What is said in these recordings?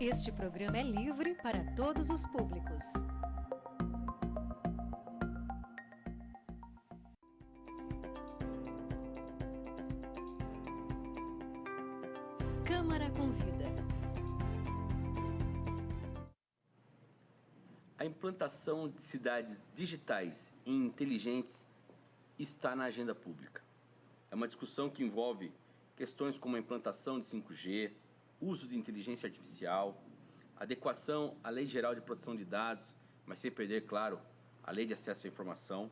Este programa é livre para todos os públicos. Câmara Convida. A implantação de cidades digitais e inteligentes está na agenda pública. É uma discussão que envolve questões como a implantação de 5G, uso de inteligência artificial, adequação à Lei Geral de Proteção de Dados, mas sem perder, claro, a Lei de Acesso à Informação,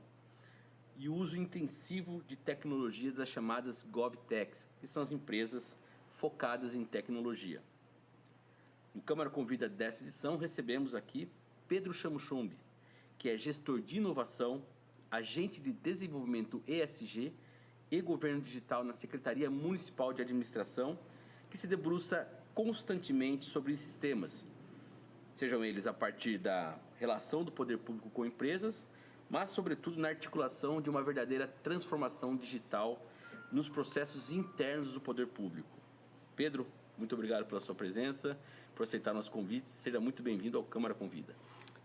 e o uso intensivo de tecnologias das chamadas GovTechs, que são as empresas focadas em tecnologia. No Câmara Convida dessa edição, recebemos aqui Pedro Chamochombi, que é gestor de inovação, agente de desenvolvimento ESG e governo digital na Secretaria Municipal de Administração, que se debruça constantemente sobre esses temas, sejam eles a partir da relação do poder público com empresas, mas sobretudo na articulação de uma verdadeira transformação digital nos processos internos do poder público. Pedro, muito obrigado pela sua presença, por aceitar nosso convite. Seja muito bem-vindo ao Câmara Convida.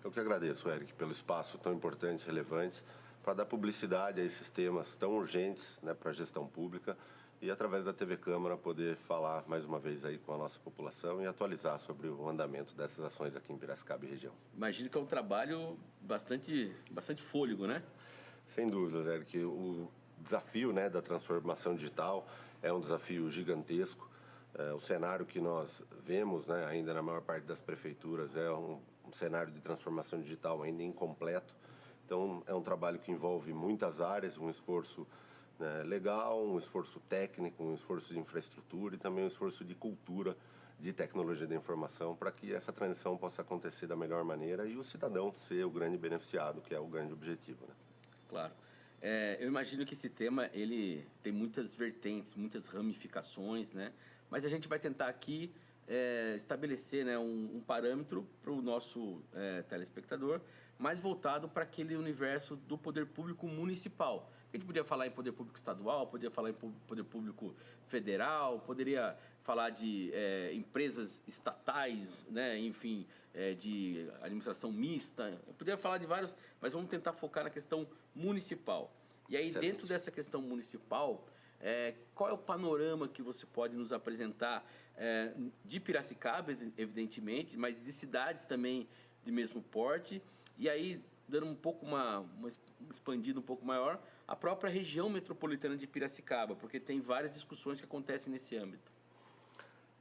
Eu que agradeço, Eric, pelo espaço tão importante e relevante para dar publicidade a esses temas tão urgentes, né, para a gestão pública e, através da TV Câmara, poder falar mais uma vez aí com a nossa população e atualizar sobre o andamento dessas ações aqui em Piracicaba e região. Imagino que é um trabalho bastante fôlego, né? Sem dúvidas, Eric. O desafio, né, da transformação digital é um desafio gigantesco. O cenário que nós vemos, né, ainda na maior parte das prefeituras é um cenário de transformação digital ainda incompleto. Então, é um trabalho que envolve muitas áreas, um esforço, né, legal, um esforço técnico, um esforço de infraestrutura e também um esforço de cultura de tecnologia da informação para que essa transição possa acontecer da melhor maneira e o cidadão ser o grande beneficiado, que é o grande objetivo, né? Claro. Eu imagino que esse tema ele tem muitas vertentes, muitas ramificações, né? Mas a gente vai tentar aqui estabelecer, né, um parâmetro para o nosso telespectador, mais voltado para aquele universo do poder público municipal. A gente podia falar em poder público estadual, poderia falar em poder público federal, poderia falar de empresas estatais, né, enfim, de administração mista. Eu poderia falar de vários, mas vamos tentar focar na questão municipal. E aí, Excelente. Dentro dessa questão municipal, qual é o panorama que você pode nos apresentar de Piracicaba, evidentemente, mas de cidades também de mesmo porte, e aí dando um pouco expandido um pouco maior, a própria região metropolitana de Piracicaba, porque tem várias discussões que acontecem nesse âmbito.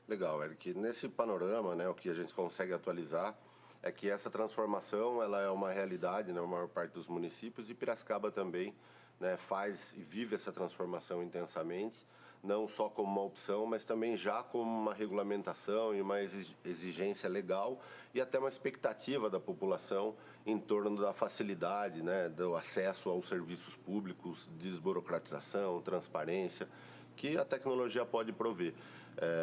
Legal, Eric. Nesse panorama, né, o que a gente consegue atualizar é que essa transformação ela é uma realidade na maior parte dos municípios e Piracicaba também, né, faz e vive essa transformação intensamente, não só como uma opção, mas também já como uma regulamentação e uma exigência legal e até uma expectativa da população em torno da facilidade, né, do acesso aos serviços públicos, desburocratização, transparência, que a tecnologia pode prover.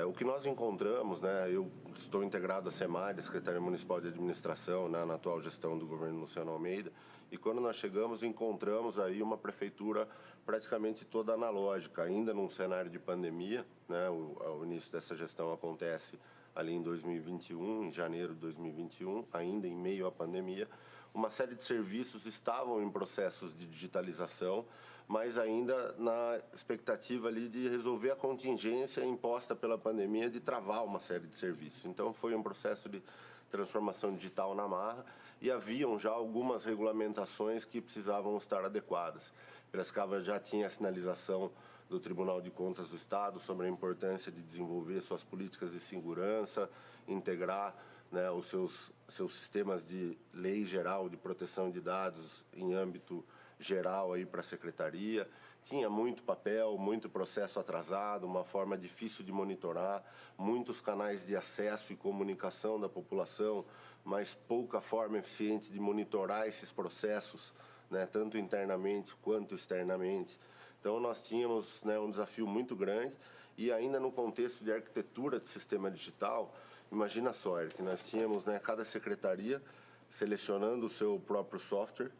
O que nós encontramos, né, eu estou integrado à SEMAD, Secretaria Municipal de Administração, né, na atual gestão do governo Luciano Almeida, e quando nós chegamos, encontramos aí uma prefeitura praticamente toda analógica, ainda num cenário de pandemia, né, o início dessa gestão acontece ali em 2021, em janeiro de 2021, ainda em meio à pandemia. Uma série de serviços estavam em processos de digitalização, mas ainda na expectativa ali de resolver a contingência imposta pela pandemia de travar uma série de serviços. Então foi um processo de transformação digital na marra e haviam já algumas regulamentações que precisavam estar adequadas. Piracicaba já tinha a sinalização do Tribunal de Contas do Estado sobre a importância de desenvolver suas políticas de segurança, integrar, né, os seus sistemas de lei geral de proteção de dados em âmbito geral aí para a secretaria. Tinha muito papel, muito processo atrasado, uma forma difícil de monitorar, muitos canais de acesso e comunicação da população, mas pouca forma eficiente de monitorar esses processos, né, tanto internamente quanto externamente. Então nós tínhamos, né, um desafio muito grande e ainda no contexto de arquitetura de sistema digital, imagina só, Eric, nós tínhamos, né, cada secretaria selecionando o seu próprio software,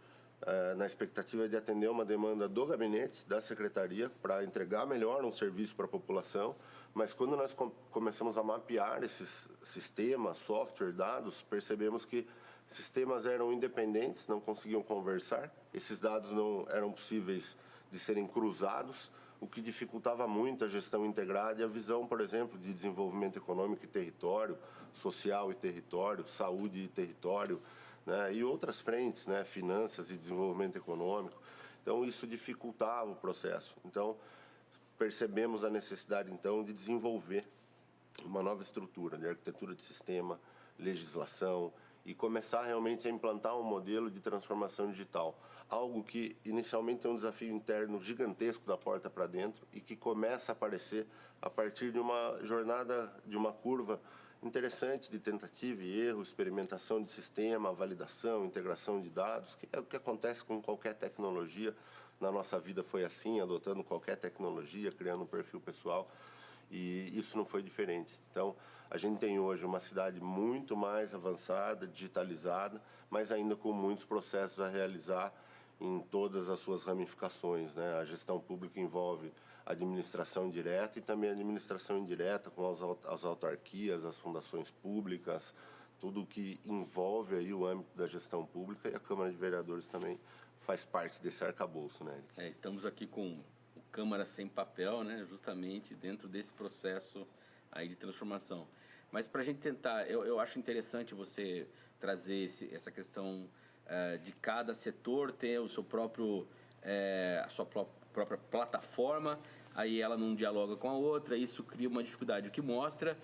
na expectativa de atender uma demanda do gabinete, da secretaria, para entregar melhor um serviço para a população, Mas quando nós começamos a mapear esses sistemas, software, dados, percebemos que sistemas eram independentes, não conseguiam conversar, esses dados não eram possíveis de serem cruzados, o que dificultava muito a gestão integrada e a visão, por exemplo, de desenvolvimento econômico e território, social e território, saúde e território, né, e outras frentes, né, finanças e desenvolvimento econômico. Então, isso dificultava o processo. Então, percebemos a necessidade, então, de desenvolver uma nova estrutura de arquitetura de sistema, legislação e começar realmente a implantar um modelo de transformação digital. Algo que inicialmente é um desafio interno gigantesco da porta para dentro e que começa a aparecer a partir de uma jornada, de uma curva interessante de tentativa e erro, experimentação de sistema, validação, integração de dados, que é o que acontece com qualquer tecnologia. Na nossa vida foi assim, adotando qualquer tecnologia, criando um perfil pessoal, e isso não foi diferente. Então, a gente tem hoje uma cidade muito mais avançada, digitalizada, mas ainda com muitos processos a realizar em todas as suas ramificações, né? A gestão pública envolve administração direta e também administração indireta, com as autarquias, as fundações públicas, tudo que envolve aí o âmbito da gestão pública, e a Câmara de Vereadores também faz parte desse arcabouço, né? Estamos aqui com o Câmara Sem Papel, né? Justamente dentro desse processo aí de transformação. Mas para a gente tentar, eu acho interessante você trazer essa questão de cada setor ter o seu próprio, a sua própria plataforma, aí ela não dialoga com a outra, isso cria uma dificuldade, o que mostra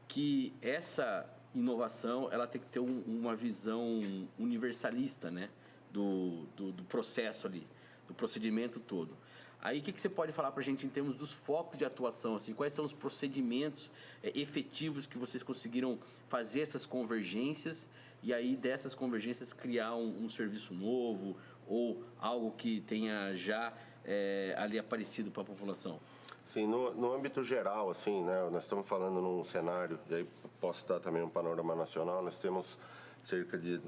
que essa inovação ela tem que ter uma visão universalista, né? Do processo ali, do procedimento todo. Aí, o que você pode falar para a gente em termos dos focos de atuação? Assim, quais são os procedimentos efetivos que vocês conseguiram fazer essas convergências e aí dessas convergências criar um serviço novo ou algo que tenha já ali aparecido para a população? Sim, no âmbito geral, assim, né, nós estamos falando num cenário, e aí posso dar também um panorama nacional, nós temos cerca de,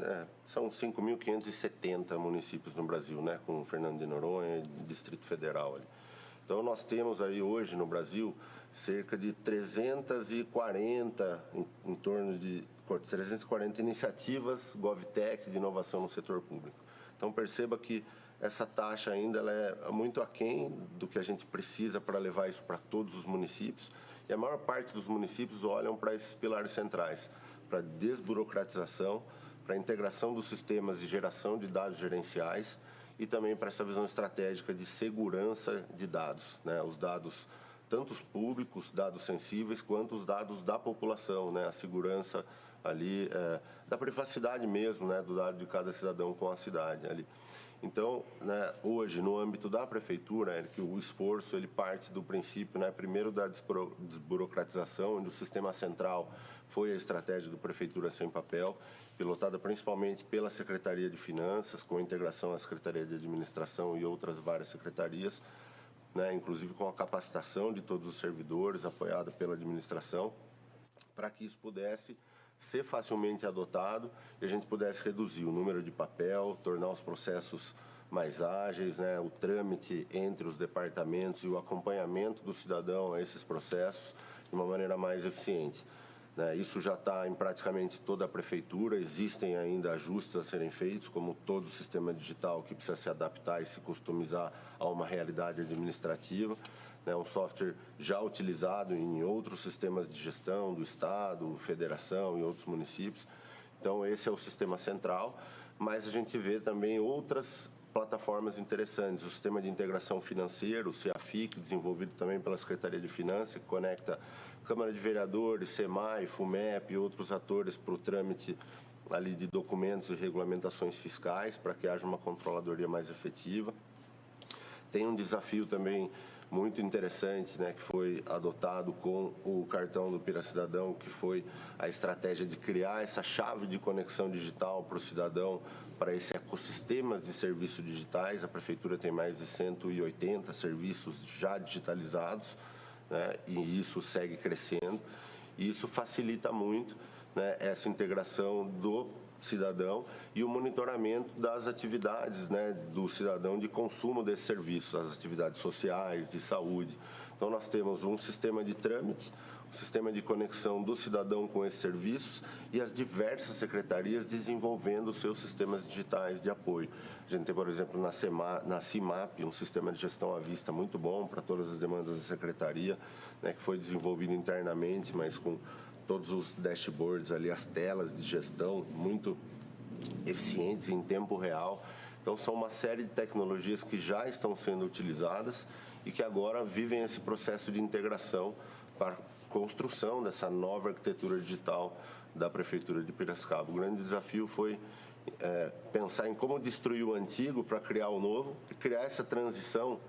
são 5.570 municípios no Brasil, né, com Fernando de Noronha e Distrito Federal ali. Então, nós temos aí hoje no Brasil cerca de 340, em torno de 340 iniciativas GovTech de inovação no setor público. Então, perceba que essa taxa ainda ela é muito aquém do que a gente precisa para levar isso para todos os municípios. E a maior parte dos municípios olham para esses pilares centrais, para desburocratização, para a integração dos sistemas de geração de dados gerenciais e também para essa visão estratégica de segurança de dados, né? Os dados, tanto os públicos, dados sensíveis, quanto os dados da população, né? A segurança ali da privacidade mesmo, né? Do dado de cada cidadão com a cidade ali. Então, né, hoje, no âmbito da prefeitura, que o esforço ele parte do princípio, né, primeiro da desburocratização, onde o sistema central foi a estratégia do Prefeitura Sem Papel, pilotada principalmente pela Secretaria de Finanças, com integração à Secretaria de Administração e outras várias secretarias, né, inclusive com a capacitação de todos os servidores, apoiada pela administração, para que isso pudesse ser facilmente adotado e a gente pudesse reduzir o número de papel, tornar os processos mais ágeis, né, o trâmite entre os departamentos e o acompanhamento do cidadão a esses processos de uma maneira mais eficiente. Né, isso já está em praticamente toda a prefeitura, existem ainda ajustes a serem feitos, como todo sistema digital que precisa se adaptar e se customizar a uma realidade administrativa. Né, um software já utilizado em outros sistemas de gestão do Estado, Federação e outros municípios. Então, esse é o sistema central, mas a gente vê também outras plataformas interessantes. O sistema de integração financeiro, o CEAFIC, desenvolvido também pela Secretaria de Finanças, que conecta Câmara de Vereadores, SEMAI, FUMEP e outros atores para o trâmite ali de documentos e regulamentações fiscais, para que haja uma controladoria mais efetiva. Tem um desafio também muito interessante, né, que foi adotado com o cartão do Piracidadão, que foi a estratégia de criar essa chave de conexão digital para o cidadão, para esse ecossistema de serviços digitais. A Prefeitura tem mais de 180 serviços já digitalizados, né, e isso segue crescendo. E isso facilita muito, né, essa integração do cidadão e o monitoramento das atividades, né, do cidadão de consumo desses serviços, as atividades sociais, de saúde. Então, nós temos um sistema de trâmite, um sistema de conexão do cidadão com esses serviços e as diversas secretarias desenvolvendo os seus sistemas digitais de apoio. A gente tem, por exemplo, na CIMAP, um sistema de gestão à vista muito bom para todas as demandas da secretaria, né, que foi desenvolvido internamente, mas com todos os dashboards ali, as telas de gestão muito eficientes em tempo real. Então, são uma série de tecnologias que já estão sendo utilizadas e que agora vivem esse processo de integração para construção dessa nova arquitetura digital da Prefeitura de Piracicaba. O grande desafio foi pensar em como destruir o antigo para criar o novo e criar essa transição,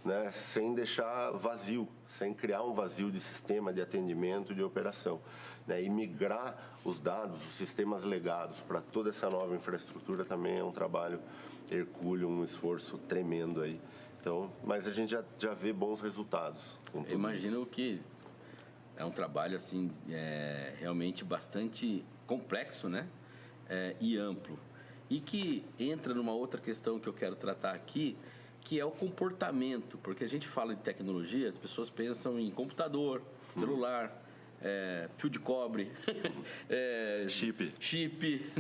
né, sem deixar vazio, sem criar um vazio de sistema de atendimento, de operação, né, e migrar os dados, os sistemas legados para toda essa nova infraestrutura também é um trabalho hercúleo, um esforço tremendo aí. Então, mas a gente já vê bons resultados. Eu imagino que é um trabalho assim realmente bastante complexo, né, e amplo, e que entra numa outra questão que eu quero tratar aqui, que é o comportamento, porque a gente fala de tecnologia, as pessoas pensam em computador, celular, fio de cobre, chip,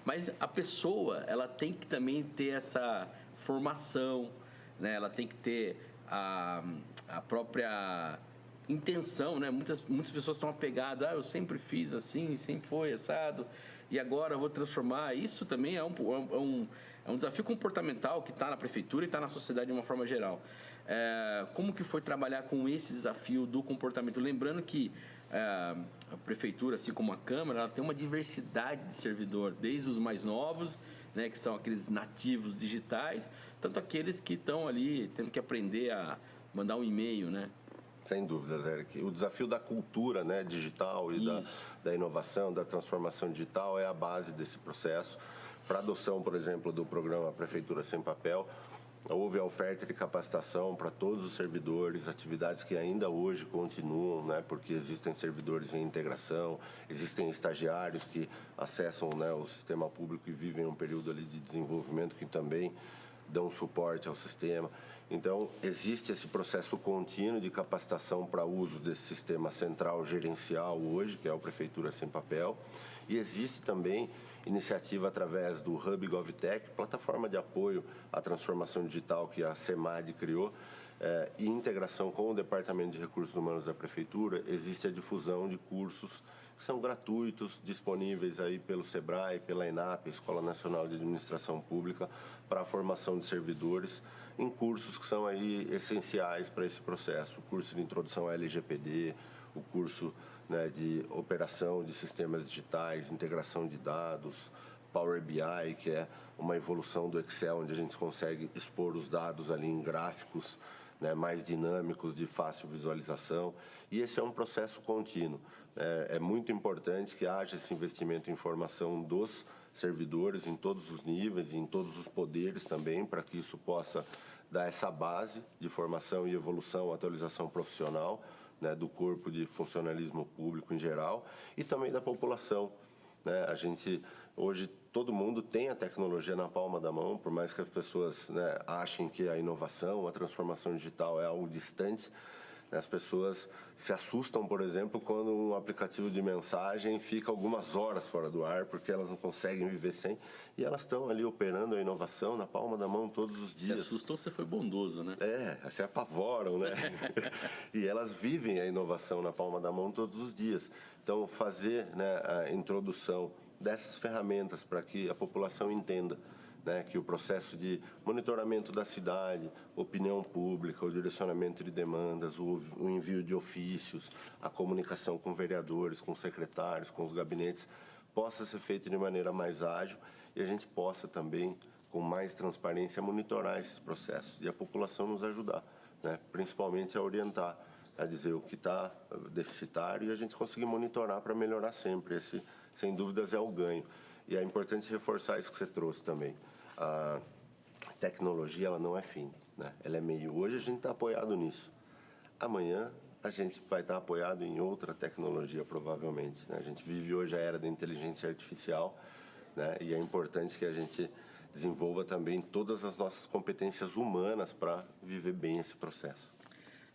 mas a pessoa, ela tem que também ter essa formação, né? Ela tem que ter a própria intenção, né? Muitas pessoas estão apegadas, eu sempre fiz assim, sempre foi assado, e agora eu vou transformar. Isso também é um desafio comportamental que está na prefeitura e está na sociedade de uma forma geral. Como que foi trabalhar com esse desafio do comportamento? Lembrando que a prefeitura, assim como a Câmara, ela tem uma diversidade de servidor, desde os mais novos, né, que são aqueles nativos digitais, tanto aqueles que estão ali tendo que aprender a mandar um e-mail, né? Sem dúvidas, Eric. O desafio da cultura, né, digital e da inovação, da transformação digital é a base desse processo. Para a adoção, por exemplo, do programa Prefeitura Sem Papel, houve a oferta de capacitação para todos os servidores, atividades que ainda hoje continuam, né, porque existem servidores em integração, existem estagiários que acessam, né, o sistema público e vivem um período ali de desenvolvimento que também dão suporte ao sistema. Então, existe esse processo contínuo de capacitação para uso desse sistema central gerencial hoje, que é o Prefeitura Sem Papel, e existe também iniciativa através do Hub GovTech, plataforma de apoio à transformação digital que a SEMAD criou, e integração com o Departamento de Recursos Humanos da Prefeitura, existe a difusão de cursos que são gratuitos, disponíveis aí pelo SEBRAE, pela ENAP, Escola Nacional de Administração Pública, para a formação de servidores, em cursos que são aí essenciais para esse processo. O curso de introdução à LGPD, o curso, né, de operação de sistemas digitais, integração de dados, Power BI, que é uma evolução do Excel, onde a gente consegue expor os dados ali em gráficos, né, mais dinâmicos, de fácil visualização. E esse é um processo contínuo. É muito importante que haja esse investimento em formação dos servidores em todos os níveis, em todos os poderes também, para que isso possa dar essa base de formação e evolução, atualização profissional, né, do corpo de funcionalismo público em geral e também da população, né? A gente, hoje, todo mundo tem a tecnologia na palma da mão, por mais que as pessoas, né, achem que a inovação, a transformação digital é algo distante. As pessoas se assustam, por exemplo, quando um aplicativo de mensagem fica algumas horas fora do ar, porque elas não conseguem viver sem. E elas estão ali operando a inovação na palma da mão todos os dias. Se assustou, você foi bondoso, né? Se apavoram, né? E elas vivem a inovação na palma da mão todos os dias. Então, fazer, né, a introdução dessas ferramentas para que a população entenda, né, que o processo de monitoramento da cidade, opinião pública, o direcionamento de demandas, o envio de ofícios, a comunicação com vereadores, com secretários, com os gabinetes, possa ser feito de maneira mais ágil e a gente possa também, com mais transparência, monitorar esses processos e a população nos ajudar, né, principalmente a orientar, a dizer o que está deficitário e a gente conseguir monitorar para melhorar sempre. Esse, sem dúvidas, é o ganho. E é importante reforçar isso que você trouxe também. A tecnologia, ela não é fim, né? Ela é meio. Hoje a gente está apoiado nisso. Amanhã a gente vai estar apoiado em outra tecnologia, provavelmente, né? A gente vive hoje a era da inteligência artificial, né? E é importante que a gente desenvolva também todas as nossas competências humanas para viver bem esse processo.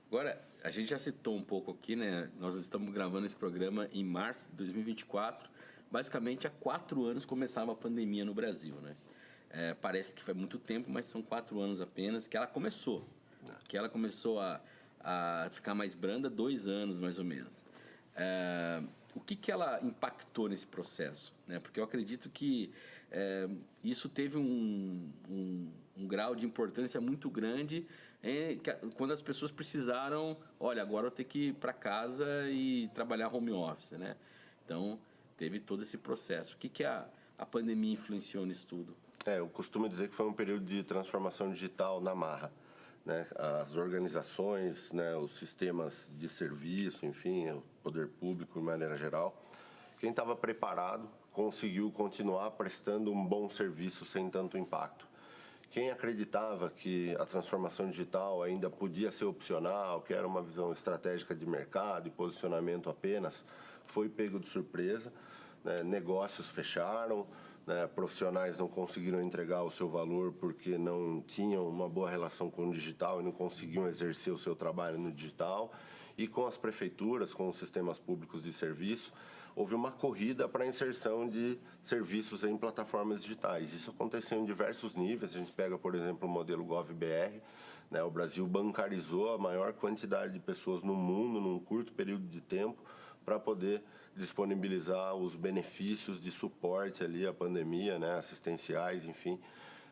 Agora, a gente já citou um pouco aqui, né? Nós estamos gravando esse programa em março de 2024. Basicamente, há 4 anos começava a pandemia no Brasil, né? Parece que foi muito tempo, mas são 4 anos apenas que ela começou. Que ela começou a ficar mais branda 2 anos, mais ou menos. O que ela impactou nesse processo, né? Porque eu acredito que isso teve um grau de importância muito grande quando as pessoas precisaram, olha, agora eu tenho que ir para casa e trabalhar home office, né? Então, teve todo esse processo. O que a pandemia influenciou nisso tudo? Eu costumo dizer que foi um período de transformação digital na marra, né? As organizações, né, os sistemas de serviço, enfim, o poder público de maneira geral. Quem estava preparado conseguiu continuar prestando um bom serviço sem tanto impacto. Quem acreditava que a transformação digital ainda podia ser opcional, que era uma visão estratégica de mercado e posicionamento apenas, foi pego de surpresa, né? Negócios fecharam, né? Profissionais não conseguiram entregar o seu valor porque não tinham uma boa relação com o digital e não conseguiam exercer o seu trabalho no digital. E com as prefeituras, com os sistemas públicos de serviço, houve uma corrida para a inserção de serviços em plataformas digitais. Isso aconteceu em diversos níveis. A gente pega, por exemplo, o modelo GovBR, né? O Brasil bancarizou a maior quantidade de pessoas no mundo num curto período de tempo para poder disponibilizar os benefícios de suporte ali à pandemia, né? Assistenciais, enfim,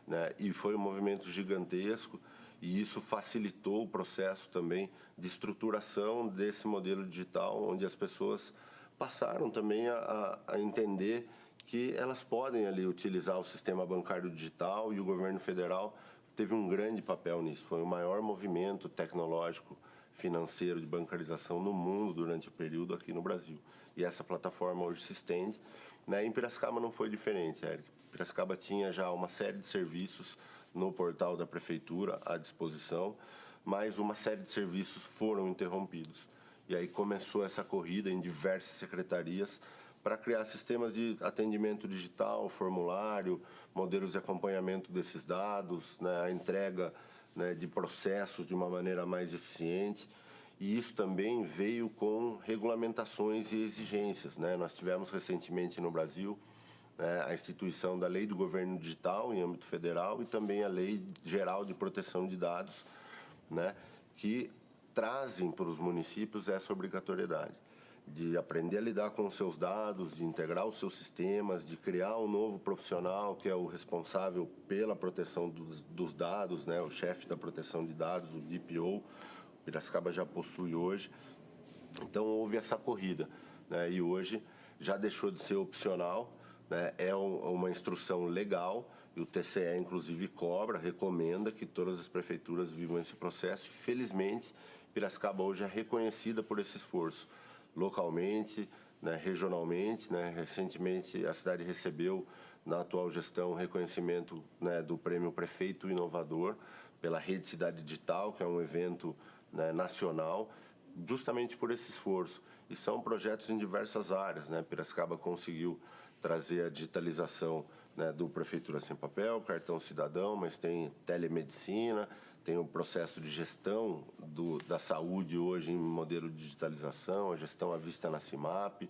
né? E foi um movimento gigantesco. E isso facilitou o processo também de estruturação desse modelo digital, onde as pessoas passaram também a entender que elas podem ali utilizar o sistema bancário digital, e o governo federal teve um grande papel nisso. Foi o maior movimento tecnológico financeiro de bancarização no mundo durante o período aqui no Brasil. E essa plataforma hoje se estende, né? Em Piracicaba não foi diferente, Eric. Piracicaba tinha já uma série de serviços no portal da prefeitura à disposição, mas uma série de serviços foram interrompidos. E aí começou essa corrida em diversas secretarias para criar sistemas de atendimento digital, formulário, modelos de acompanhamento desses dados, né, a entrega, né, de processos de uma maneira mais eficiente. E isso também veio com regulamentações e exigências, né? Nós tivemos recentemente no Brasil a instituição da Lei do Governo Digital em âmbito federal e também a Lei Geral de Proteção de Dados, né, que trazem para os municípios essa obrigatoriedade de aprender a lidar com os seus dados, de integrar os seus sistemas, de criar um novo profissional que é o responsável pela proteção dos dados, né, o chefe da proteção de dados, o DPO. Piracicaba já possui hoje. Então houve essa corrida, né, e hoje já deixou de ser opcional, né, é uma instrução legal, e o TCE inclusive cobra, recomenda que todas as prefeituras vivam esse processo. E, felizmente, Piracicaba hoje é reconhecida por esse esforço, localmente, né, regionalmente, né. Recentemente a cidade recebeu, na atual gestão, o reconhecimento, né, do Prêmio Prefeito Inovador pela Rede Cidade Digital, que é um evento, né, nacional, justamente por esse esforço. E são projetos em diversas áreas, né. Piracicaba conseguiu trazer a digitalização, né, do Prefeitura Sem Papel, Cartão Cidadão, mas tem telemedicina, tem o processo de gestão da saúde hoje em modelo de digitalização, a gestão à vista na CIMAP,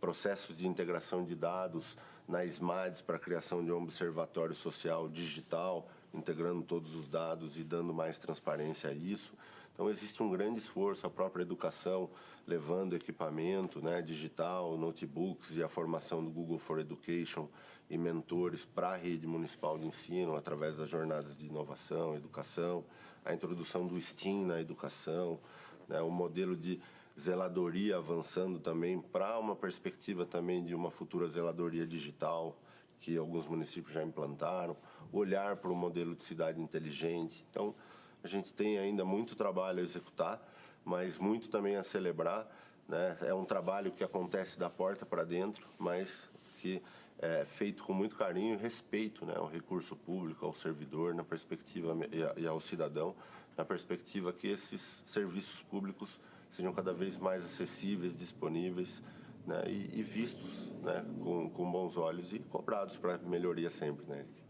processos de integração de dados na SMADS para a criação de um observatório social digital, integrando todos os dados e dando mais transparência a isso. Então, existe um grande esforço, a própria educação levando equipamento, né, digital, notebooks e a formação do Google for Education e mentores para a rede municipal de ensino através das jornadas de inovação, educação, a introdução do STEAM na educação, né, o modelo de zeladoria avançando também para uma perspectiva também de uma futura zeladoria digital que alguns municípios já implantaram, olhar para o modelo de cidade inteligente. Então, a gente tem ainda muito trabalho a executar, mas muito também a celebrar, né? É um trabalho que acontece da porta para dentro, mas que é feito com muito carinho e respeito, né, ao recurso público, ao servidor, na perspectiva e ao cidadão, na perspectiva que esses serviços públicos sejam cada vez mais acessíveis, disponíveis, né, e vistos, né, com bons olhos e cobrados para melhoria sempre, né, Eric?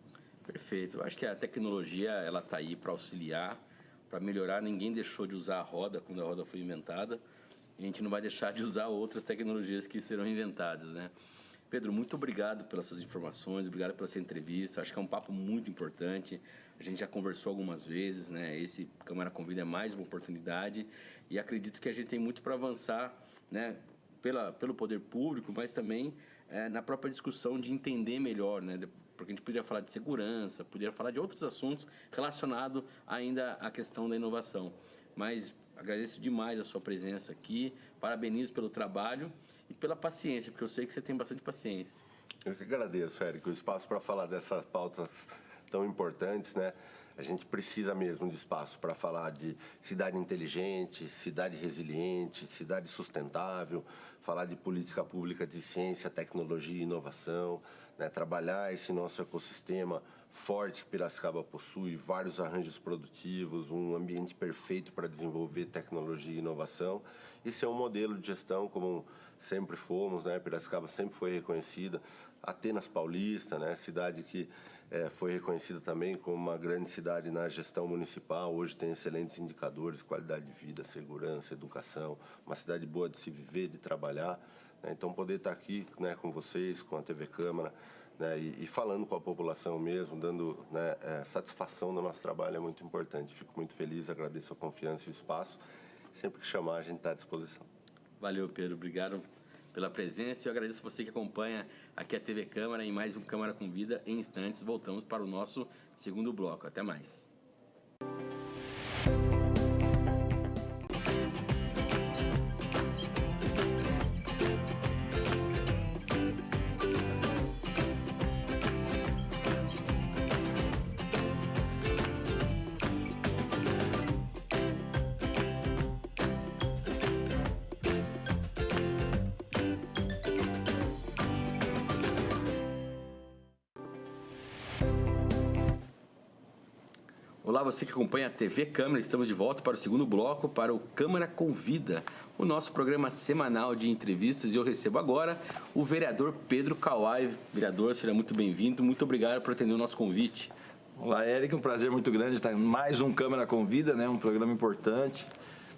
Perfeito. Eu acho que a tecnologia ela está aí para auxiliar para melhorar. Ninguém deixou de usar a roda quando a roda foi inventada. E a gente não vai deixar de usar outras tecnologias que serão inventadas, né? Pedro, muito obrigado pelas suas informações, obrigado pela sua entrevista. Acho que é um papo muito importante. A gente já conversou algumas vezes, né? Esse Câmara Convida é mais uma oportunidade e acredito que a gente tem muito para avançar, né? Pelo poder público, mas também na própria discussão de entender melhor, né? Porque a gente poderia falar de segurança, poderia falar de outros assuntos relacionados ainda à questão da inovação. Mas agradeço demais a sua presença aqui, parabenizo pelo trabalho e pela paciência, porque eu sei que você tem bastante paciência. Eu que agradeço, Érico, o espaço para falar dessas pautas tão importantes, né? A gente precisa mesmo de espaço para falar de cidade inteligente, cidade resiliente, cidade sustentável, falar de política pública de ciência, tecnologia e inovação, né? Trabalhar esse nosso ecossistema forte que Piracicaba possui, vários arranjos produtivos, um ambiente perfeito para desenvolver tecnologia e inovação. Esse é um modelo de gestão como sempre fomos, né? Piracicaba sempre foi reconhecida, Atenas Paulista, né? Cidade que foi reconhecida também como uma grande cidade na gestão municipal, hoje tem excelentes indicadores, qualidade de vida, segurança, educação, uma cidade boa de se viver, de trabalhar, né? Então poder estar aqui, né, com vocês, com a TV Câmara, né, e falando com a população mesmo, dando, né, satisfação do nosso trabalho é muito importante. Fico muito feliz, agradeço a confiança e o espaço. Sempre que chamar, a gente está à disposição. Valeu, Pedro. Obrigado pela presença. Eu agradeço você que acompanha aqui a TV Câmara em mais um Câmara Convida. Em instantes, voltamos para o nosso segundo bloco. Até mais. Olá, você que acompanha a TV Câmara, estamos de volta para o segundo bloco, para o Câmara Convida, o nosso programa semanal de entrevistas. E eu recebo agora o vereador Pedro Kawai. Vereador, seja muito bem-vindo, muito obrigado por atender o nosso convite. Olá, Érico, um prazer muito grande estar em mais um Câmara Convida, né? Um programa importante,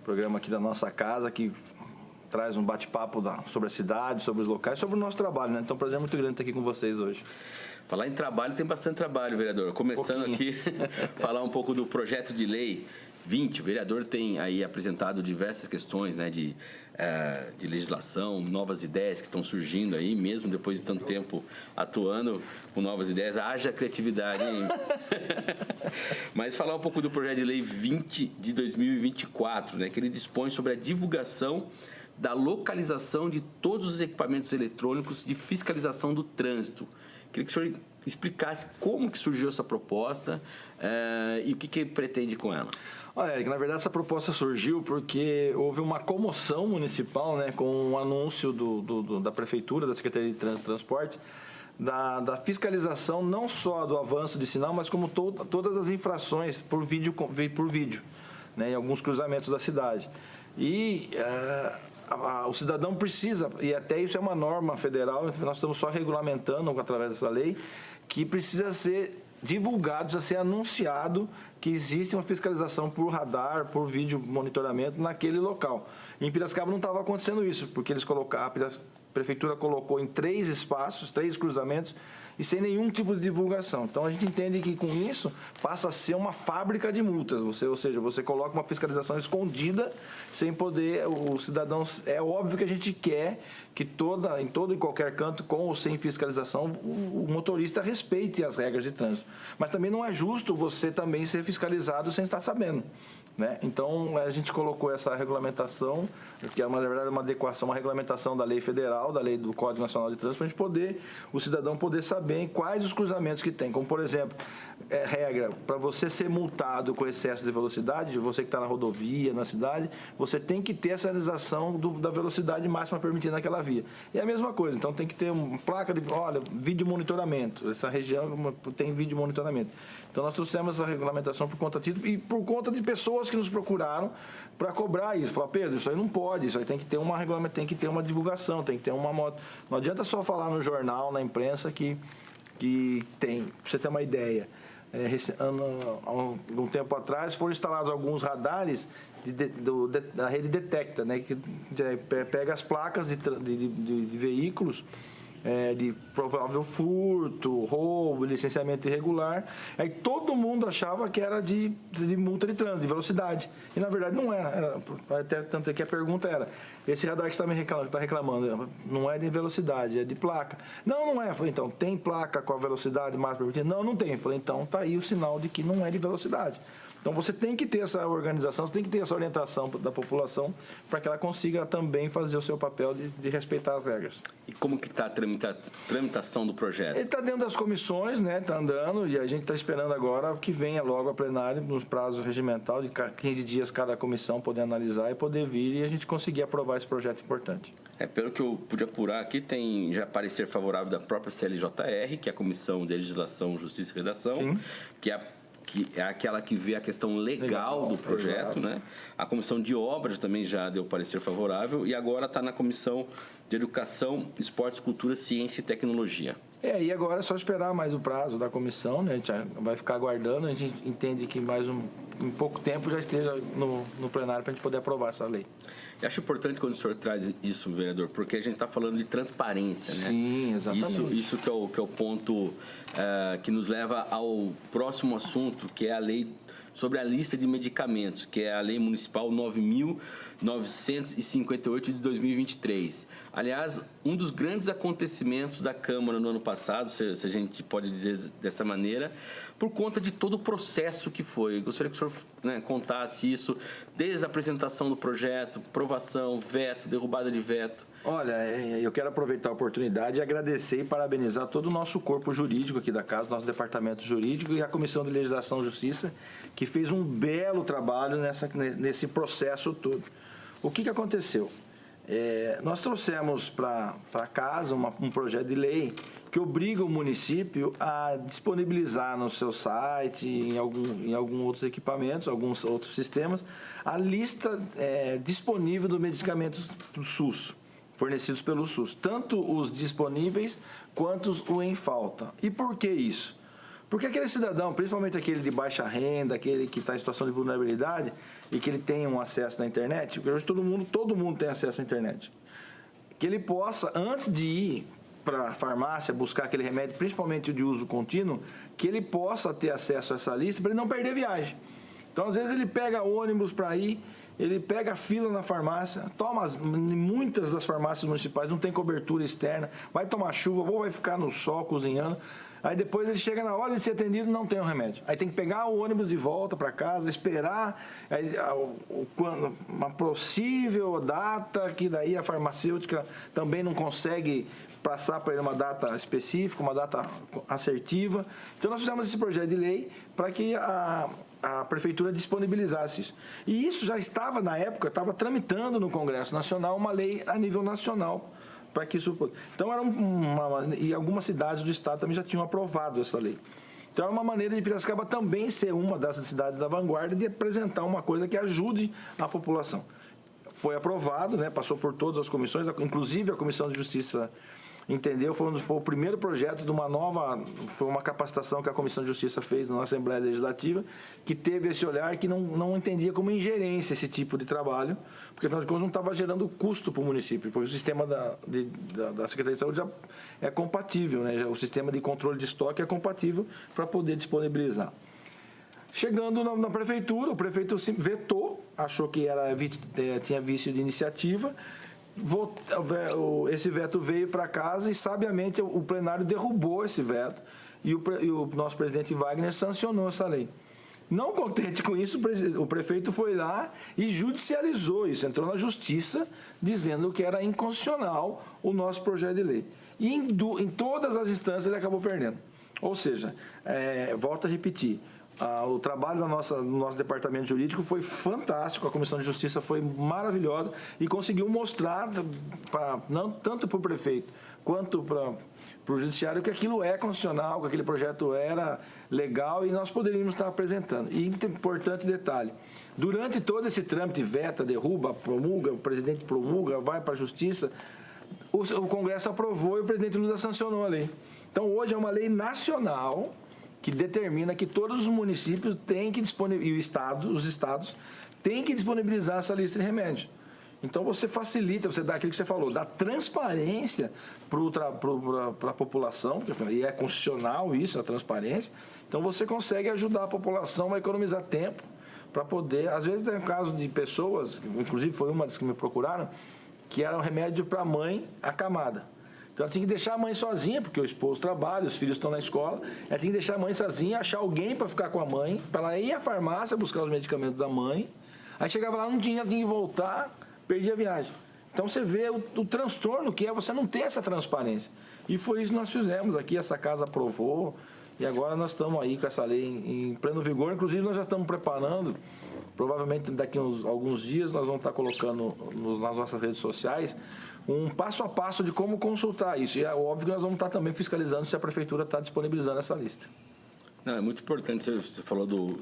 programa aqui da nossa casa, que traz um bate-papo sobre a cidade, sobre os locais, sobre o nosso trabalho, né? Então, um prazer muito grande estar aqui com vocês hoje. Falar em trabalho, tem bastante trabalho, vereador. Começando aqui, falar um pouco do projeto de lei 20. O vereador tem aí apresentado diversas questões, né, de legislação, novas ideias que estão surgindo aí, mesmo depois de tanto tempo atuando com novas ideias. Haja criatividade, hein? Mas falar um pouco do projeto de lei 20 de 2024, né, que ele dispõe sobre a divulgação da localização de todos os equipamentos eletrônicos de fiscalização do trânsito. Queria que o senhor explicasse como que surgiu essa proposta e o que pretende com ela. Olha, Eric, na verdade essa proposta surgiu porque houve uma comoção municipal, né, com um anúncio da Prefeitura, da Secretaria de Trânsito e Transportes, da fiscalização não só do avanço de sinal, mas como todas as infrações por vídeo, né, em alguns cruzamentos da cidade. E o cidadão precisa, e até isso é uma norma federal, nós estamos só regulamentando através dessa lei, que precisa ser divulgado, precisa ser anunciado que existe uma fiscalização por radar, por vídeo monitoramento naquele local. Em Piracicaba não estava acontecendo isso, porque a Prefeitura colocou em 3 espaços, 3 cruzamentos, e sem nenhum tipo de divulgação. Então, a gente entende que, com isso, passa a ser uma fábrica de multas. Ou seja, você coloca uma fiscalização escondida, sem poder... O cidadão... É óbvio que a gente quer que em todo e qualquer canto, com ou sem fiscalização, o motorista respeite as regras de trânsito. Mas também não é justo você também ser fiscalizado sem estar sabendo, né? Então, a gente colocou essa regulamentação, que na verdade é uma adequação, uma regulamentação da lei federal, da lei do Código Nacional de Trânsito, para o cidadão poder saber quais os cruzamentos que tem. Como, por exemplo, regra, para você ser multado com excesso de velocidade, você que está na rodovia, na cidade, você tem que ter a sinalização da velocidade máxima permitida naquela via. E é a mesma coisa, então tem que ter uma placa de, vídeo monitoramento. Essa região tem vídeo monitoramento. Então, nós trouxemos essa regulamentação por conta disso e por conta de pessoas que nos procuraram para cobrar isso. Falar, Pedro, isso aí não pode, isso aí tem que ter uma regulamentação, tem que ter uma divulgação, tem que ter uma moto. Não adianta só falar no jornal, na imprensa que tem, para você ter uma ideia. há um tempo atrás, foram instalados alguns radares da rede Detecta, né, que pega as placas de veículos de provável furto, roubo, licenciamento irregular. Aí todo mundo achava que era de multa de trânsito, de velocidade. E na verdade não era. Até, tanto é que a pergunta era: esse radar que você está reclamando não é de velocidade, é de placa. Não é. Eu falei, então, tem placa com a velocidade máxima permitida? Não tem. Eu falei, então está aí o sinal de que não é de velocidade. Então, você tem que ter essa organização, você tem que ter essa orientação da população para que ela consiga também fazer o seu papel de respeitar as regras. E como que está a tramitação do projeto? Ele está dentro das comissões, né? Está andando, e a gente está esperando agora que venha logo a plenário, no prazo regimental de 15 dias cada comissão poder analisar e poder vir e a gente conseguir aprovar esse projeto importante. Pelo que eu pude apurar aqui, tem já parecer favorável da própria CLJR, que é a Comissão de Legislação, Justiça e Redação, Sim. que é aquela que vê a questão legal do projeto, né? A Comissão de Obras também já deu parecer favorável e agora está na Comissão de Educação, Esportes, Cultura, Ciência e Tecnologia. E agora é só esperar mais o prazo da comissão, né? A gente vai ficar aguardando, a gente entende que em pouco tempo já esteja no plenário para a gente poder aprovar essa lei. Eu acho importante quando o senhor traz isso, vereador, porque a gente está falando de transparência, né? Sim, exatamente. Isso que é o ponto que nos leva ao próximo assunto, que é a lei sobre a lista de medicamentos, que é a Lei Municipal 9.958 de 2023. Aliás, um dos grandes acontecimentos da Câmara no ano passado, se a gente pode dizer dessa maneira, por conta de todo o processo que foi. Eu gostaria que o senhor contasse isso, desde a apresentação do projeto, aprovação, veto, derrubada de veto. Olha, eu quero aproveitar a oportunidade e agradecer e parabenizar todo o nosso corpo jurídico aqui da casa, nosso departamento jurídico e a Comissão de Legislação e Justiça, que fez um belo trabalho nesse processo todo. O que aconteceu? Nós trouxemos para casa um projeto de lei que obriga o município a disponibilizar no seu site, em alguns outros equipamentos, alguns outros sistemas, a lista disponível dos medicamentos do SUS, fornecidos pelo SUS, tanto os disponíveis quanto os em falta. E por que isso? Porque aquele cidadão, principalmente aquele de baixa renda, aquele que está em situação de vulnerabilidade e que ele tem um acesso na internet, porque hoje todo mundo tem acesso à internet, que ele possa, antes de ir para a farmácia buscar aquele remédio, principalmente o de uso contínuo, que ele possa ter acesso a essa lista para ele não perder viagem. Então, às vezes, ele pega ônibus para ir, ele pega a fila na farmácia, muitas das farmácias municipais não tem cobertura externa, vai tomar chuva ou vai ficar no sol cozinhando. Aí depois ele chega na hora de ser atendido e não tem o remédio. Aí tem que pegar o ônibus de volta para casa, esperar uma possível data, que daí a farmacêutica também não consegue passar para ele uma data específica, uma data assertiva. Então nós fizemos esse projeto de lei para que a prefeitura disponibilizasse isso. E isso já estava, na época, estava tramitando no Congresso Nacional uma lei a nível nacional, para que isso... Então, e algumas cidades do estado também já tinham aprovado essa lei. Então, é uma maneira de Piracicaba também ser uma dessas cidades da vanguarda de apresentar uma coisa que ajude a população. Foi aprovado, né, passou por todas as comissões, inclusive a Comissão de Justiça entendeu, foi o primeiro projeto de foi uma capacitação que a Comissão de Justiça fez na Assembleia Legislativa, que teve esse olhar que não entendia como ingerência esse tipo de trabalho, porque afinal de contas não estava gerando custo para o município, porque o sistema da Secretaria de Saúde já é compatível, né? O sistema de controle de estoque é compatível para poder disponibilizar. Chegando na prefeitura, o prefeito vetou, achou que tinha vício de iniciativa. Esse veto veio para casa e, sabiamente, o plenário derrubou esse veto e o nosso presidente Wagner sancionou essa lei. Não contente com isso, o prefeito foi lá e judicializou isso, entrou na justiça dizendo que era inconstitucional o nosso projeto de lei. E em todas as instâncias ele acabou perdendo. Ou seja, volto a repetir, o trabalho do nosso departamento jurídico foi fantástico, a Comissão de Justiça foi maravilhosa e conseguiu mostrar, não tanto para o prefeito quanto para o judiciário, que aquilo é constitucional, que aquele projeto era legal e nós poderíamos estar apresentando. E importante detalhe, durante todo esse trâmite, veta, derruba, promulga, o presidente promulga, vai para a Justiça, o Congresso aprovou e o presidente Lula sancionou a lei. Então, hoje é uma lei nacional que determina que todos os municípios têm que disponibilizar, e os estados têm que disponibilizar essa lista de remédios. Então, você facilita, você dá aquilo que você falou, dá transparência para a população, porque e é constitucional isso, a transparência. Então, você consegue ajudar a população a economizar tempo para poder... Às vezes, tem caso de pessoas, inclusive foi uma das que me procuraram, que era um remédio para a mãe acamada. Então, ela tinha que deixar a mãe sozinha, porque o esposo trabalha, os filhos estão na escola. Ela tinha que deixar a mãe sozinha, achar alguém para ficar com a mãe, para ela ir à farmácia buscar os medicamentos da mãe. Aí chegava lá, não tinha, tinha que voltar, perdia a viagem. Então, você vê o transtorno que é você não ter essa transparência. E foi isso que nós fizemos aqui, essa casa aprovou, e agora nós estamos aí com essa lei em pleno vigor. Inclusive, nós já estamos preparando, provavelmente daqui a alguns dias, nós vamos estar colocando nas nossas redes sociais um passo a passo de como consultar isso. E é óbvio que nós vamos estar também fiscalizando se a prefeitura está disponibilizando essa lista. Não, é muito importante, você falou do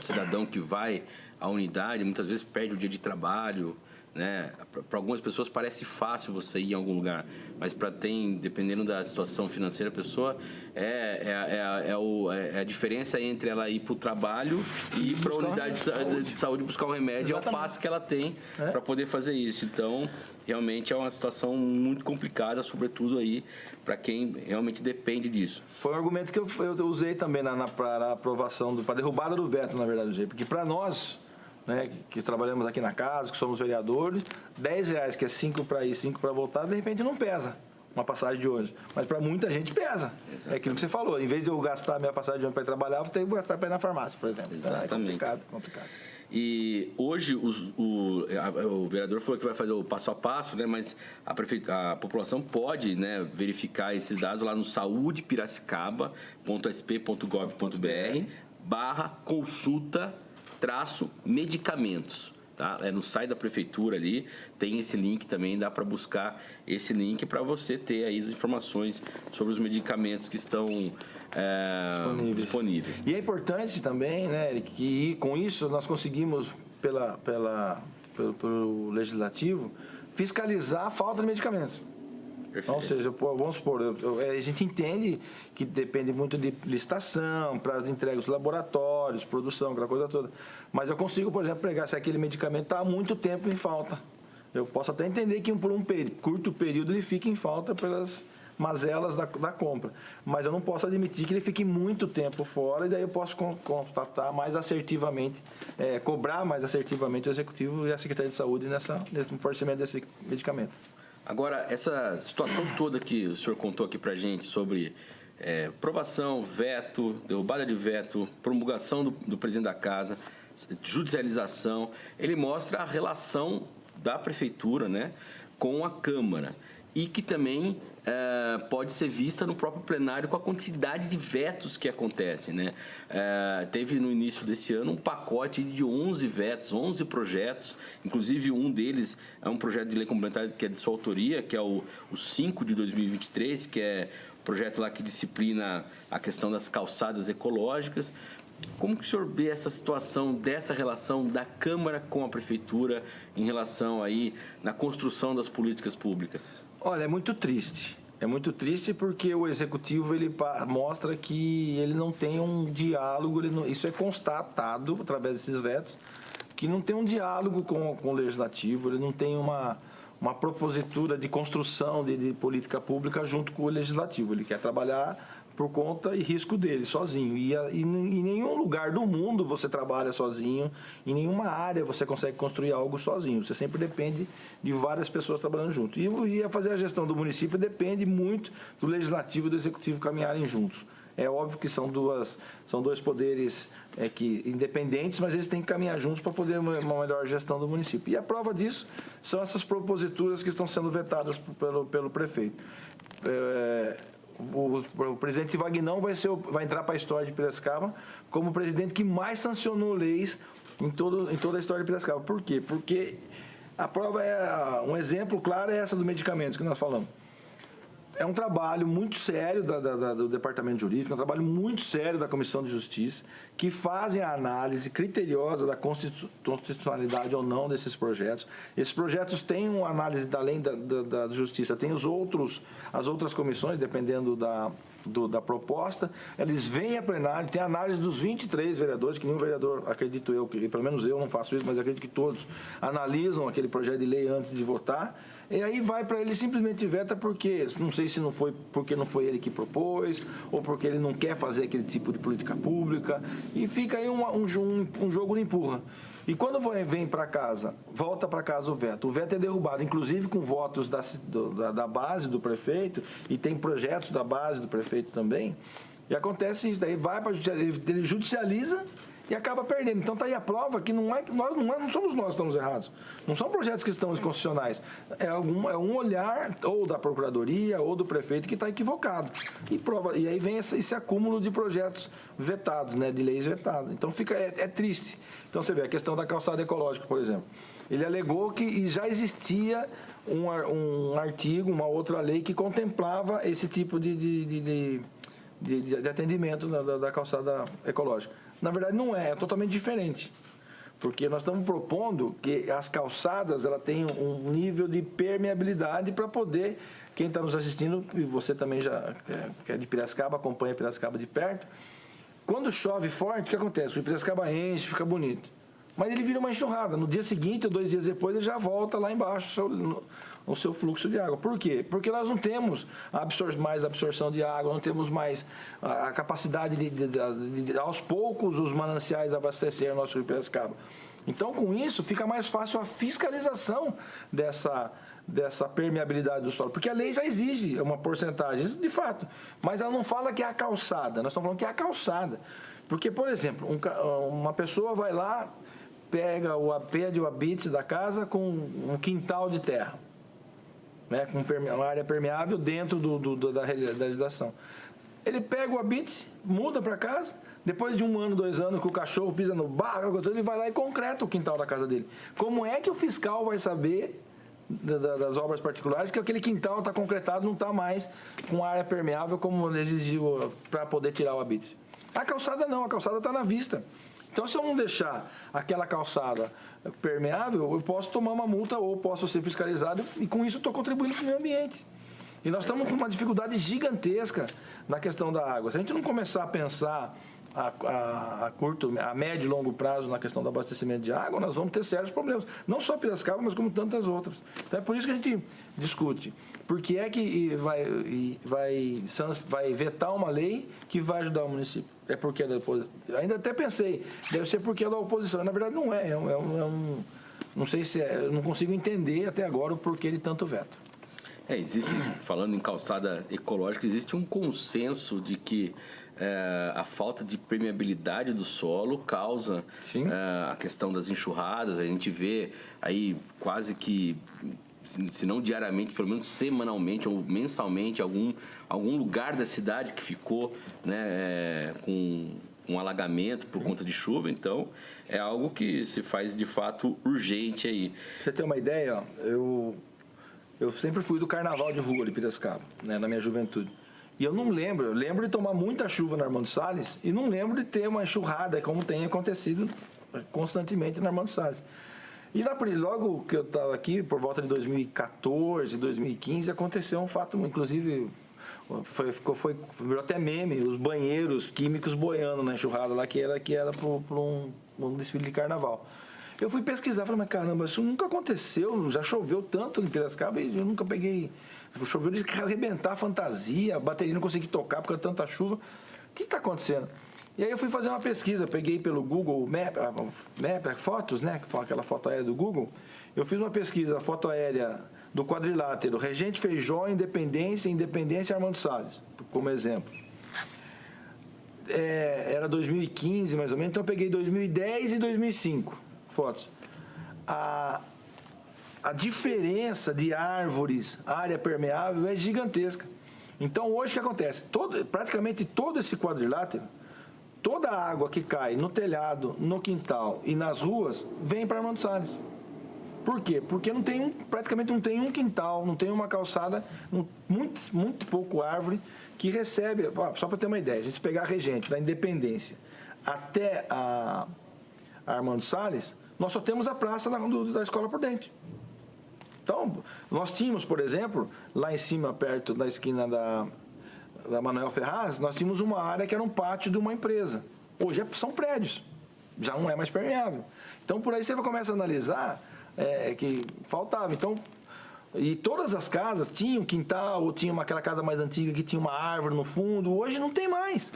cidadão que vai à unidade, muitas vezes perde o dia de trabalho, né? Para algumas pessoas parece fácil você ir em algum lugar, mas dependendo da situação financeira, a pessoa a diferença entre ela ir para o trabalho e ir para a unidade de saúde buscar um remédio. Exatamente. É o passo que ela tem para poder fazer isso. Então, realmente é uma situação muito complicada, sobretudo aí para quem realmente depende disso. Foi um argumento que eu usei também para aprovação, para derrubada do veto, na verdade, porque para nós, né, que trabalhamos aqui na casa, que somos vereadores, R$10, que é 5 para ir, 5 para voltar, de repente não pesa uma passagem de ônibus. Mas para muita gente pesa. Exatamente. É aquilo que você falou. Em vez de eu gastar a minha passagem de ônibus para ir trabalhar, eu vou ter que gastar para ir na farmácia, por exemplo. Exatamente. Então, é complicado. E hoje o vereador falou que vai fazer o passo a passo, né, mas a população pode, né, verificar esses dados lá no saudepiracicaba.sp.gov.br/consulta-medicamentos. Tá? No site da prefeitura ali, tem esse link também, dá para buscar esse link para você ter aí as informações sobre os medicamentos que estão disponíveis. E é importante também, né, Eric, que com isso nós conseguimos, pelo Legislativo, fiscalizar a falta de medicamentos. Perfeito. Ou seja, vamos supor, a gente entende que depende muito de licitação, prazo de entrega dos laboratórios, produção, aquela coisa toda. Mas eu consigo, por exemplo, pegar se aquele medicamento está há muito tempo em falta. Eu posso até entender que por um curto período ele fique em falta pelas mazelas da compra. Mas eu não posso admitir que ele fique muito tempo fora, e daí eu posso constatar mais assertivamente, cobrar mais assertivamente o Executivo e a Secretaria de Saúde nesse fornecimento desse medicamento. Agora, essa situação toda que o senhor contou aqui para a gente sobre aprovação, veto, derrubada de veto, promulgação do presidente da casa, judicialização, ele mostra a relação da prefeitura, né, com a Câmara, e que também pode ser vista no próprio plenário com a quantidade de vetos que acontecem, né? Teve no início desse ano um pacote de 11 vetos, 11 projetos, inclusive um deles é um projeto de lei complementar que é de sua autoria, que é o 5 de 2023, que é o projeto lá que disciplina a questão das calçadas ecológicas. Como que o senhor vê essa situação, dessa relação da Câmara com a Prefeitura em relação aí na construção das políticas públicas? Olha, é muito triste. É muito triste porque o Executivo ele mostra que ele não tem um diálogo, isso é constatado através desses vetos, que não tem um diálogo com o Legislativo, ele não tem uma propositura de construção de política pública junto com o Legislativo. Ele quer trabalhar por conta e risco dele, sozinho. E em nenhum lugar do mundo você trabalha sozinho, em nenhuma área você consegue construir algo sozinho. Você sempre depende de várias pessoas trabalhando junto. E fazer a gestão do município depende muito do Legislativo e do Executivo caminharem juntos. É óbvio que são dois poderes independentes, mas eles têm que caminhar juntos para poder uma melhor gestão do município. E a prova disso são essas proposituras que estão sendo vetadas pelo prefeito. O presidente Vagnão vai entrar para a história de Piracicaba como o presidente que mais sancionou leis em toda a história de Piracicaba. Por quê? Porque a prova um exemplo claro é essa do medicamentos que nós falamos. É um trabalho muito sério do Departamento Jurídico, é um trabalho muito sério da Comissão de Justiça, que fazem a análise criteriosa da constitucionalidade ou não desses projetos. Esses projetos têm uma análise, além da Justiça, tem as outras comissões, dependendo da proposta, eles vêm a plenário, tem análise dos 23 vereadores, que nenhum vereador, acredito eu, que pelo menos eu não faço isso, mas acredito que todos analisam aquele projeto de lei antes de votar, e aí vai para ele simplesmente veta porque, não sei se não foi porque não foi ele que propôs, ou porque ele não quer fazer aquele tipo de política pública, e fica aí um jogo de empurra. E quando vem para casa, volta para casa o veto é derrubado, inclusive com votos da base do prefeito, e tem projetos da base do prefeito também, e acontece isso, daí vai para ele judicializa e acaba perdendo. Então está aí a prova que não somos nós que estamos errados. Não são projetos que estão inconstitucionais. É um olhar ou da Procuradoria ou do prefeito que está equivocado. E aí vem esse acúmulo de projetos vetados, né, de leis vetadas. Então é triste. Então você vê a questão da calçada ecológica, por exemplo. Ele alegou que já existia um artigo, uma outra lei que contemplava esse tipo de atendimento da calçada ecológica. Na verdade, não é totalmente diferente. Porque nós estamos propondo que as calçadas ela tenham um nível de permeabilidade para poder, quem está nos assistindo, e você também já que é de Piracicaba, acompanha Piracicaba de perto, quando chove forte, o que acontece? O Piracicaba enche, fica bonito. Mas ele vira uma enxurrada. No dia seguinte ou 2 dias depois, ele já volta lá embaixo o seu fluxo de água. Por quê? Porque nós não temos mais absorção de água, não temos mais a capacidade de aos poucos, os mananciais abastecer o nosso rio Piracicaba. Então, com isso, fica mais fácil a fiscalização dessa permeabilidade do solo, porque a lei já exige uma porcentagem, isso de fato, mas ela não fala que é a calçada, nós estamos falando que é a calçada. Porque, por exemplo, uma pessoa vai lá, pega o habite da casa com um quintal de terra, né, com uma área permeável dentro da legislação. Ele pega o habite, muda para casa, depois de 1 ano, 2 anos que o cachorro pisa no barro, ele vai lá e concreta o quintal da casa dele. Como é que o fiscal vai saber das obras particulares que aquele quintal está concretado, não está mais com área permeável como ele exigiu para poder tirar o habite? A calçada não, a calçada está na vista. Então, se eu não deixar aquela calçada permeável, eu posso tomar uma multa ou posso ser fiscalizado e, com isso, estou contribuindo para o meio ambiente. E nós estamos com uma dificuldade gigantesca na questão da água. Se a gente não começar a pensar a médio e longo prazo na questão do abastecimento de água, nós vamos ter sérios problemas. Não só Piracicaba, mas como tantas outras. Então, é por isso que a gente discute. Por que é que vai vetar uma lei que vai ajudar o município? É porque é da oposição. Ainda até pensei, deve ser porque é da oposição. Na verdade, não é. Não sei se eu não consigo entender até agora o porquê de tanto veto. Existe, falando em calçada ecológica, existe um consenso de que a falta de permeabilidade do solo causa a questão das enxurradas. A gente vê aí quase que, se não diariamente, pelo menos semanalmente ou mensalmente, algum lugar da cidade que ficou, né, com um alagamento por conta de chuva. Então, é algo que se faz de fato urgente aí. Pra você ter uma ideia, eu sempre fui do carnaval de rua de Piracicaba, né, na minha juventude. E eu lembro de tomar muita chuva na Armando Salles e não lembro de ter uma enxurrada como tem acontecido constantemente na Armando Salles. E logo que eu estava aqui, por volta de 2014, 2015, aconteceu um fato, inclusive, virou até meme, os banheiros químicos boiando na enxurrada lá, que era para um desfile de carnaval. Eu fui pesquisar, falei, mas caramba, isso nunca aconteceu, já choveu tanto em Piracicaba e eu nunca peguei... Choveu de arrebentar a fantasia, a bateria não consegui tocar porque tanta chuva. O que está acontecendo? E aí eu fui fazer uma pesquisa, peguei pelo Google Map, fotos, né? Aquela foto aérea do Google. Eu fiz uma pesquisa, foto aérea do quadrilátero, Regente Feijó, Independência Armando Salles, como exemplo. Era 2015, mais ou menos, então eu peguei 2010 e 2005 fotos. A diferença de árvores, área permeável, é gigantesca. Então, hoje o que acontece? Praticamente todo esse quadrilátero, toda a água que cai no telhado, no quintal e nas ruas, vem para Armando Salles. Por quê? Porque praticamente não tem um quintal, não tem uma calçada, muito pouco árvore que recebe... Só para ter uma ideia, a gente pegar a Regente, da Independência, até a Armando Salles, nós só temos a praça da Escola Prudente. Então, nós tínhamos, por exemplo, lá em cima, perto da esquina da Manuel Ferraz, nós tínhamos uma área que era um pátio de uma empresa. Hoje são prédios, já não é mais permeável. Então, por aí você começa a analisar que faltava. Então, e todas as casas tinham quintal, ou tinha aquela casa mais antiga que tinha uma árvore no fundo, hoje não tem mais.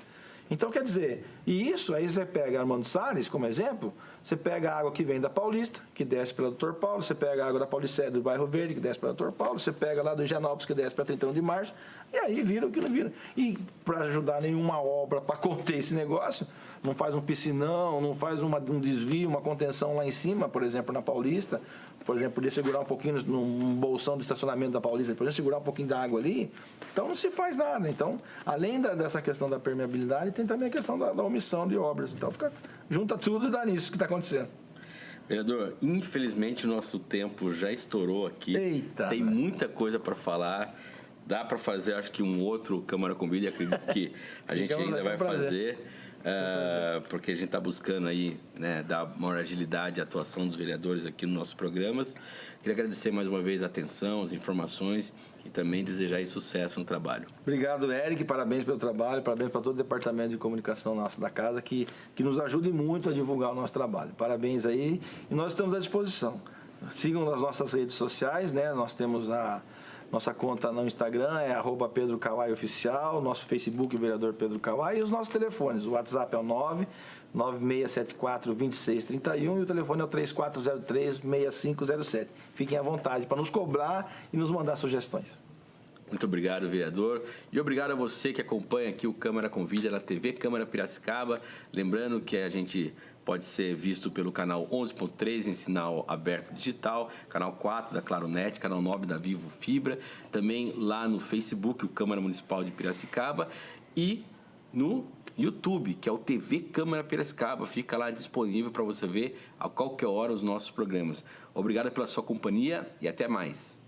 Então, quer dizer, e isso, aí você pega Armando Salles como exemplo, você pega a água que vem da Paulista, que desce pela Doutor Paulo, você pega a água da Paulicéia do Bairro Verde, que desce pela Doutor Paulo, você pega lá do Higienópolis, que desce para 31 de março, e aí vira o que não vira. E para ajudar nenhuma obra para conter esse negócio, não faz um piscinão, não faz um desvio, uma contenção lá em cima, por exemplo, na Paulista, por exemplo, podia segurar um pouquinho num bolsão de estacionamento da Paulista, podia segurar um pouquinho da água ali, então não se faz nada. Então, além dessa questão da permeabilidade, tem também a questão da omissão de obras. Então, junta tudo e dá nisso que está acontecendo. Vereador, infelizmente o nosso tempo já estourou aqui. Eita, tem muita coisa para falar. Dá para fazer, acho que um outro Câmara Convida, acredito que a gente ainda vai fazer. Porque a gente está buscando aí, né, dar maior agilidade à atuação dos vereadores aqui nos nossos programas. Queria agradecer mais uma vez a atenção, as informações e também desejar aí sucesso no trabalho. Obrigado, Eric, parabéns pelo trabalho, parabéns para todo o departamento de comunicação nosso da casa que nos ajude muito a divulgar o nosso trabalho. Parabéns aí e nós estamos à disposição. Sigam nas nossas redes sociais, né? Nós temos nossa conta no Instagram é @PedroCavai_oficial, nosso Facebook, vereador Pedro Cavai, e os nossos telefones. O WhatsApp é o 99674-2631 e o telefone é o 3403-6507. Fiquem à vontade para nos cobrar e nos mandar sugestões. Muito obrigado, vereador. E obrigado a você que acompanha aqui o Câmara Convida na TV Câmara Piracicaba. Lembrando que a gente pode ser visto pelo canal 11.3 em sinal aberto digital, canal 4 da Claronet, canal 9 da Vivo Fibra, também lá no Facebook, o Câmara Municipal de Piracicaba, e no YouTube, que é o TV Câmara Piracicaba. Fica lá disponível para você ver a qualquer hora os nossos programas. Obrigado pela sua companhia e até mais.